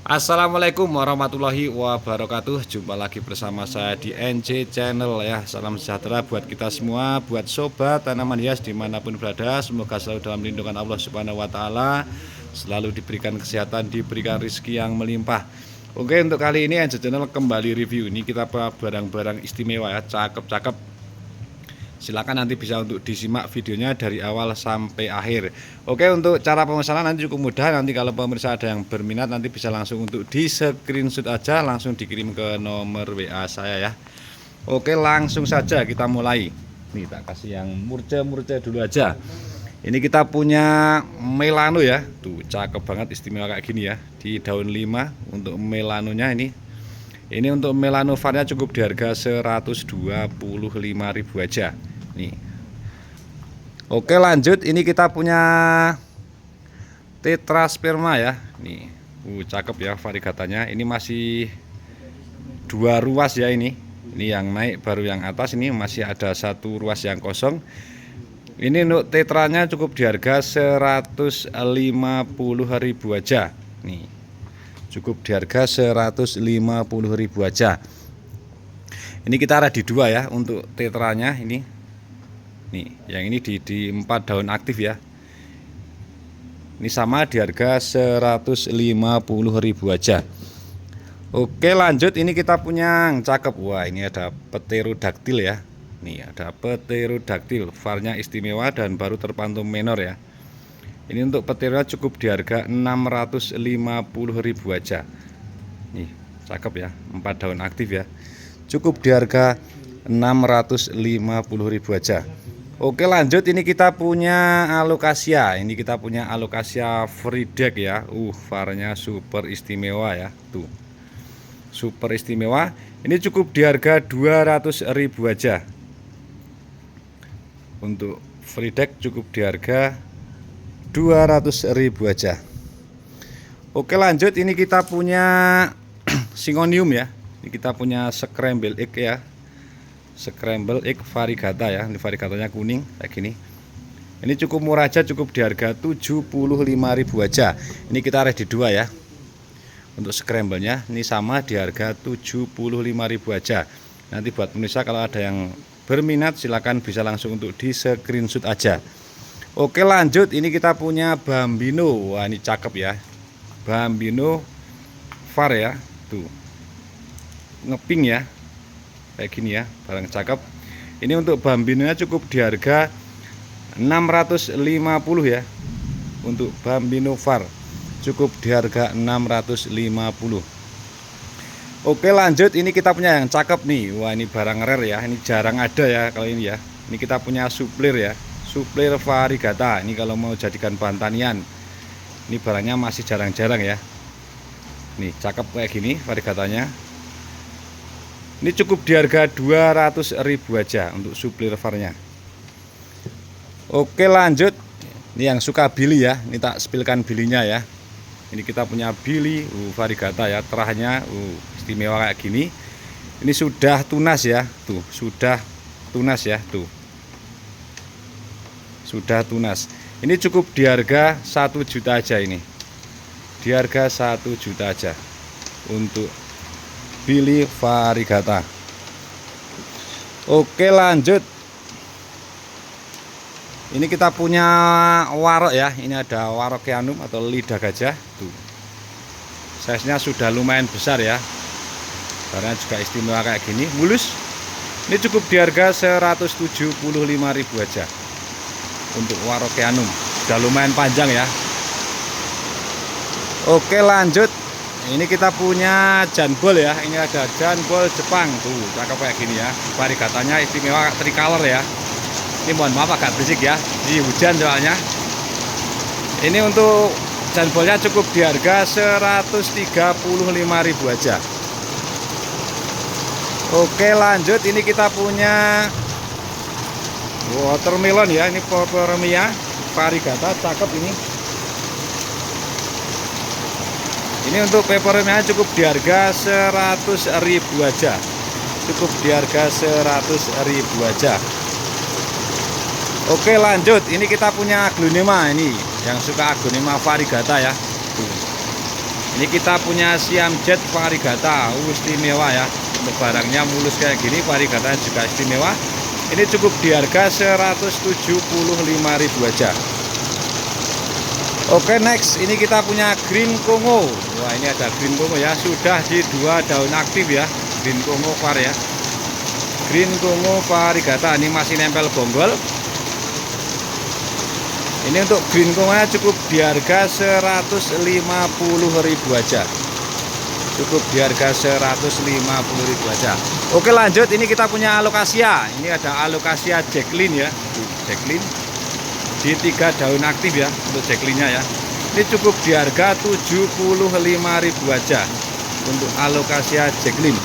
Assalamualaikum warahmatullahi wabarakatuh. Jumpa lagi bersama saya di NC Channel ya. Salam sejahtera buat kita semua, buat sobat tanaman hias dimanapun berada. Semoga selalu dalam lindungan Allah Subhanahu wa Ta'ala, selalu diberikan kesehatan, diberikan rezeki yang melimpah. Oke, untuk kali ini NC Channel kembali review. Ini kita barang-barang istimewa ya, cakep-cakep. Silakan nanti bisa untuk disimak videonya dari awal sampai akhir. Oke, untuk cara pemesanan nanti cukup mudah. Nanti kalau pemirsa ada yang berminat nanti bisa langsung untuk di screenshot aja, langsung dikirim ke nomor WA saya ya. Oke, langsung saja kita mulai. Nih tak kasih yang murce-murce dulu aja. Ini kita punya melano ya. Tuh cakep banget, istimewa kayak gini ya. Di daun 5 untuk melanonya ini. Ini untuk melano varnya cukup di harga 125.000 aja. Nih. Oke, lanjut, ini kita punya tetrasperma ya. Nih. Cakep ya variegatanya. Ini masih 2 ruas ya ini. Ini yang naik baru yang atas, ini masih ada 1 ruas yang kosong. Ini untuk tetranya cukup di harga 150.000 aja. Nih. Cukup di harga 150.000 aja. Ini kita ada di 2 ya untuk tetranya ini. Nih, yang ini di 4 daun aktif ya. Ini sama di harga 150.000 aja. Oke, lanjut, ini kita punya yang cakep. Wah, ini ada pterodactyl ya. Nih, ada pterodactyl, varnya istimewa dan baru terpantau menor ya. Ini untuk petirnya cukup di harga 650.000 aja. Nih, cakep ya, 4 daun aktif ya. Cukup di harga 650.000 aja. Oke, lanjut, ini kita punya alocasia. Ini kita punya alocasia Frydek ya. Varnya super istimewa ya. Tuh. Super istimewa. Ini cukup di harga 200.000 aja. Untuk Frydek cukup di harga 200.000 aja. Oke, lanjut, ini kita punya Syngonium ya. Ini kita punya scramble egg ya. Scramble egg variegata ya. Ini variegatanya kuning kayak gini. Ini cukup murah aja, cukup di harga 75.000 aja. Ini kita ready 2 ya. Untuk scramble-nya ini sama di harga 75.000 aja. Nanti buat pemirsa kalau ada yang berminat silakan bisa langsung untuk di screenshot aja. Oke, lanjut, ini kita punya Bambino. Wah, ini cakep ya. Bambino var ya. Tuh. Ngeping ya. Kayak gini ya, barang cakep. Ini untuk Bambinonya cukup di harga 650 ya. Untuk Bambino var cukup di harga 650. Oke, lanjut, ini kita punya yang cakep nih. Wah, ini barang rare ya. Ini jarang ada ya kalau ini ya. Ini kita punya suplir ya. Suplir variegata. Ini kalau mau jadikan bahan tanian, ini barangnya masih jarang-jarang ya. Nih, cakep kayak gini variegatanya. Ini cukup di harga 200.000 aja untuk suplir varnya. Oke, lanjut, ini yang suka bili ya. Ini tak spilkan bilinya ya. Ini kita punya bili variegata ya. Terahnya istimewa kayak gini. Ini sudah tunas ya. Tuh, sudah tunas ya. Tuh, sudah tunas. Ini cukup di harga 1 juta aja ini. Di harga 1 juta aja untuk bili variegata. Oke, lanjut. Ini kita punya warok ya. Ini ada Warockeanum atau lidah gajah. Tuh. Size-nya sudah lumayan besar ya. Karena juga istimewa kayak gini, mulus. Ini cukup di harga 175.000 aja. Untuk Warockeanum sudah lumayan panjang ya. Oke, lanjut, ini kita punya Janbol ya. Ini ada Janbol Jepang. Tuh, cakep kayak gini ya. Variegatanya istimewa tricolor ya. Ini mohon maaf agak berisik ya, ini hujan soalnya. Ini untuk Janbolnya cukup di harga 135.000 aja. Oke, lanjut, ini kita punya watermelon ya. Ini Peperomia variegata, cakep ini. Ini untuk Peperomia cukup di harga 100.000 aja. Cukup di harga 100.000 aja. Oke, lanjut, ini kita punya Aglonema. Ini yang suka Aglonema variegata ya. Tuh. Ini kita punya Siam Jet Varigata, istimewa ya. Untuk barangnya mulus kayak gini, Varigata juga istimewa. Ini cukup di harga 175.000 aja. Oke, next ini kita punya Green Kongo. Wah, ini ada Green Kongo ya, sudah di 2 daun aktif ya. Green Kongo var ya. Green Kongo Varigata, ini masih nempel bonggol. Ini untuk Green Kongo nya cukup di harga 150.000 aja. Cukup di harga 150.000 aja. Oke, lanjut ini kita punya Alocasia. Ini ada Alocasia Jacqueline ya. Jacqueline di 3 daun aktif ya untuk Jacqueline-nya ya. Ini cukup di harga 75.000 aja untuk Alocasia Jacqueline.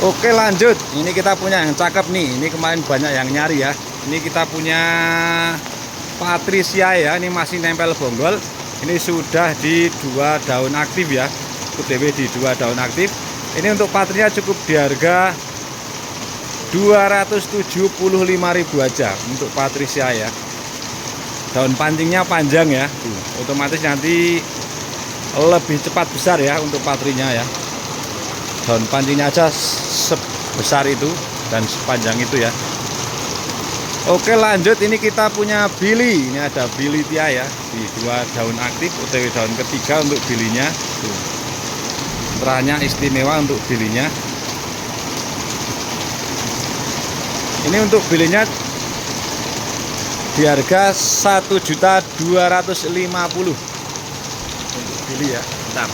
Oke, lanjut ini kita punya yang cakep nih. Ini kemarin banyak yang nyari ya. Ini kita punya Patricia ya. Ini masih nempel bonggol. Ini sudah di 2 daun aktif ya. UTW di 2 daun aktif. Ini untuk Patricia cukup di harga 275.000 aja untuk Patricia ya. Daun pancingnya panjang ya. Otomatis nanti lebih cepat besar ya untuk patrinya ya. Daun pancingnya aja sebesar itu dan sepanjang itu ya. Oke, lanjut ini kita punya Billy. Ini ada Billy Tia ya di 2 daun aktif, OTW daun ketiga untuk Billy-nya. Terahnya istimewa untuk Billy-nya. Ini untuk Billy-nya di harga 1.250.000 untuk Billy ya. Bentar.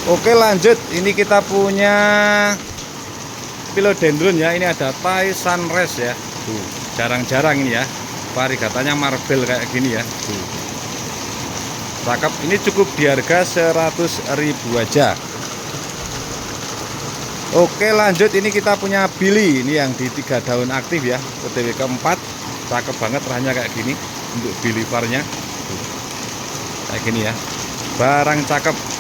Oke, lanjut ini kita punya Philodendron ya. Ini ada Thai Sunrise ya. Tuh, jarang-jarang ini ya. Varigatanya marble kayak gini ya. Tuh. Cakep. Ini cukup di harga 100.000 aja. Oke, lanjut ini kita punya Billy. Ini yang di 3 daun aktif ya. OTW keempat. Cakep banget rahnya kayak gini untuk Billy varnya. Kayak gini ya. Barang cakep.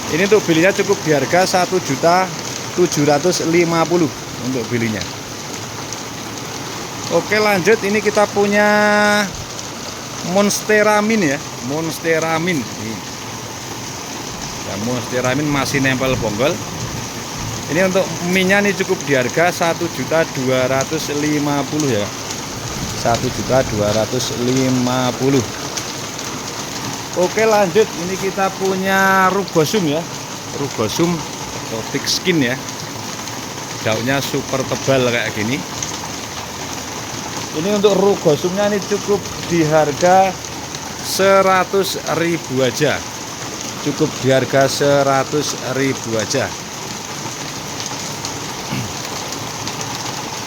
Ini untuk Billy-nya cukup di harga 1.750.000 untuk Billy-nya. Oke, lanjut ini kita punya Monstera Min ya. Monstera Min ya, Monstera Min masih nempel bonggol. Ini untuk minnya nih cukup di harga 1.250.000 ya. 1.250.000. Oke, lanjut ini kita punya Rugosum ya. Rugosum atau thick skin ya. Daunnya super tebal kayak gini. Ini untuk Rugosumnya ini cukup di harga 100.000 aja. Cukup di harga 100.000 aja.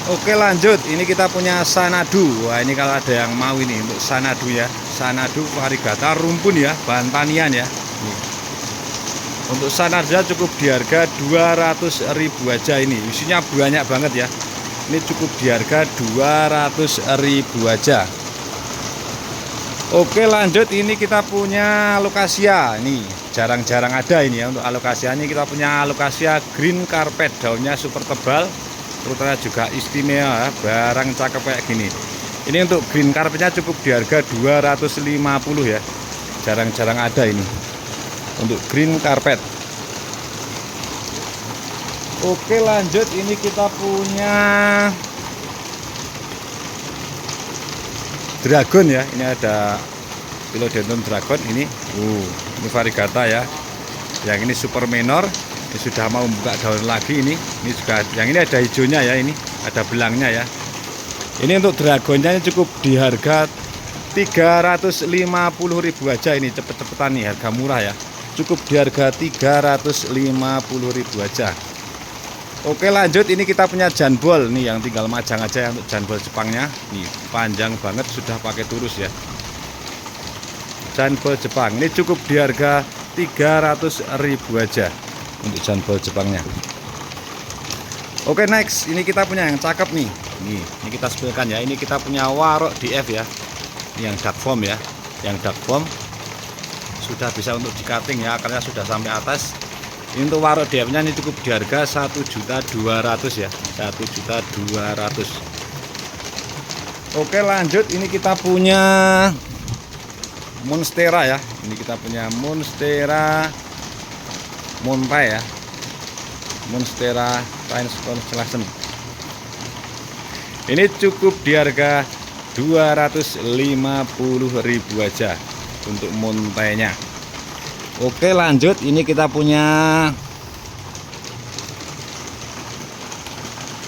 Oke, lanjut ini kita punya Sanadu. Wah, ini kalau ada yang mau ini untuk Sanadu ya. Sanadu Varigata rumpun ya, bantanian ya. Untuk Sanadu cukup di harga 200.000 aja ini. Isinya banyak banget ya. Ini cukup di harga 200.000 aja. Oke, lanjut ini kita punya Alocasia. Ini jarang-jarang ada ini ya. Untuk Alocasia ini kita punya Alocasia Green Carpet. Daunnya super tebal. Terutama juga istimewa, barang cakep kayak gini. Ini untuk green carpetnya cukup di harga 250 ya. Jarang-jarang ada ini untuk green carpet. Oke, lanjut ini kita punya Dragon ya. Ini ada Philodendron Dragon ini. Ini Varigata ya. Yang ini super minor. Ini sudah mau buka daun lagi ini. Ini juga yang ini ada hijaunya ya, ini ada belangnya ya. Ini untuk dragonnya cukup di harga 350.000 aja ini, cepet-cepetan nih, harga murah ya. Cukup di harga 350.000 aja. Oke, lanjut ini kita punya Janbol nih yang tinggal majang aja ya untuk Janbol Jepangnya. Nih panjang banget sudah pakai turus ya. Janbol Jepang ini cukup di harga 300.000 aja untuk Janbol Jepangnya. Oke, next ini kita punya yang cakep nih. Ini kita sebutkan ya. Ini kita punya Warok DF ya. Ini yang dark form ya. Yang dark form sudah bisa untuk di cutting ya, akarnya sudah sampai atas. Ini untuk warok DM-nya ini cukup di harga 1.200.000 ya, 1.200.000. Oke, lanjut, ini kita punya Monstera ya. Ini kita punya Monstera Montai ya, Monstera Prince Constellation. Ini cukup di harga 250.000 aja untuk montainya. Oke, lanjut, ini kita punya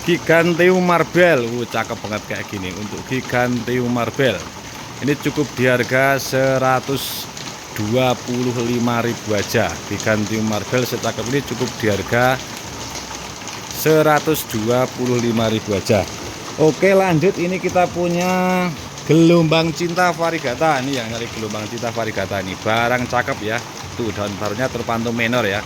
Giganteum Marble. Cakep banget kayak gini untuk Giganteum Marble. Ini cukup di harga 125.000 aja. Giganteum Marble secakep ini cukup di harga 125.000 aja. Oke, lanjut, ini kita punya Gelombang Cinta Variegata. Ini yang nyari Gelombang Cinta Variegata ini barang cakep ya. Tuh, daun barunya terpantau menor ya.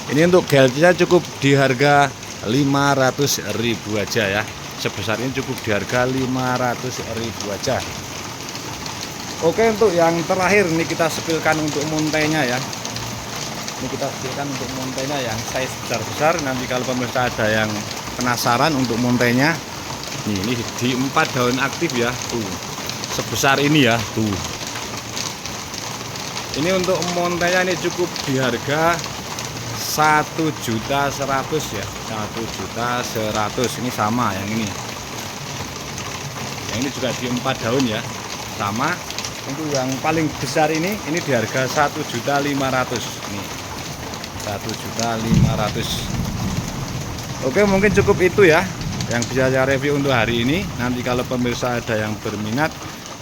Ini untuk gelnya cukup di harga 500.000 aja ya. Sebesar ini cukup di harga 500.000 aja. Oke, untuk yang terakhir ini kita sepilkan untuk montainya ya. Ini kita sepilkan untuk montainya yang size besar-besar. Nanti kalau pemirsa ada yang penasaran untuk montainya, ini di 4 daun aktif ya. Tuh, sebesar ini ya. Tuh. Ini untuk montainya ini cukup di harga 1.100.000 ya, 1.100.000. Ini sama yang ini. Yang ini juga di 4 daun ya, sama. Untuk yang paling besar ini di harga 1.500.000. Nih, 1.500.000. Oke, mungkin cukup itu ya yang bisa saya review untuk hari ini. Nanti kalau pemirsa ada yang berminat,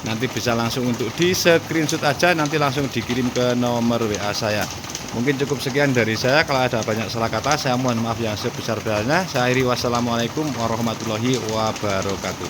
nanti bisa langsung untuk di screenshot aja, nanti langsung dikirim ke nomor WA saya. Mungkin cukup sekian dari saya. Kalau ada banyak salah kata, saya mohon maaf yang sebesar-besarnya. Saya akhiri, wassalamualaikum warahmatullahi wabarakatuh.